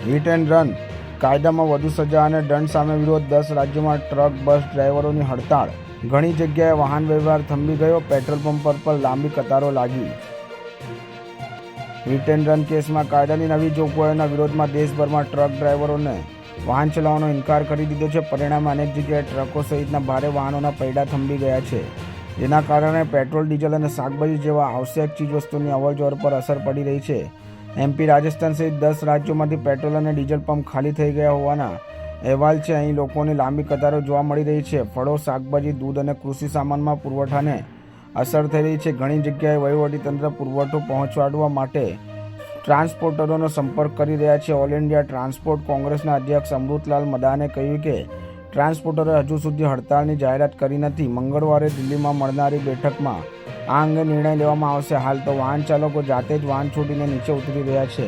Hit and run કાયદામાં વધુ સજા અને દંડ સામે વિરોધ 10 રાજ્યોમાં ટ્રક બસ ડ્રાઈવરોની હડતાળ. ઘણી જગ્યાએ વાહન વ્યવહાર થંભી ગયો. પેટ્રોલ પંપ પર લાંબી કતારો લાગી. હિટ એન્ડ રન કેસમાં કાયદાની નવી જોગવાઈઓના વિરોધમાં દેશભરમાં ટ્રક ડ્રાઈવરોને વાહન ચલાવવાનો ઇનકાર કરી દીધો છે. પરિણામે અનેક જગ્યાએ ટ્રકો સહિતના ભારે વાહનોના પૈડા થંભી ગયા છે, જેના કારણે પેટ્રોલ, ડીઝલ અને શાકભાજી જેવા આવશ્યક ચીજવસ્તુની અવરજવર પર અસર પડી રહી છે. એમપી, રાજસ્થાન સહિત 10 રાજ્યોમાંથી પેટ્રોલ અને ડીઝલ પંપ ખાલી થઈ ગયા હોવાના અહેવાલ છે. અહીં લોકોની લાંબી કતારો જોવા મળી રહી છે. ફળો, શાકભાજી, દૂધ અને કૃષિ સામાનમાં પુરવઠાને અસર થઈ રહી છે. ઘણી જગ્યાએ વહીવટીતંત્ર પુરવઠો પહોંચાડવા માટે ટ્રાન્સપોર્ટરોનો સંપર્ક કરી રહ્યા છે. ઓલ ઇન્ડિયા ટ્રાન્સપોર્ટ કોંગ્રેસના અધ્યક્ષ અમૃતલાલ મદાને કહ્યું કે ટ્રાન્સપોર્ટરોએ હજુ સુધી હડતાળની જાહેરાત કરી નથી. મંગળવારે દિલ્હીમાં મળનારી બેઠકમાં આ અંગે નિર્ણય લેવામાં આવશે. હાલ તો વાહન ચાલકો જાતે જ વાહન છોડીને નીચે ઉતરી રહ્યા છે.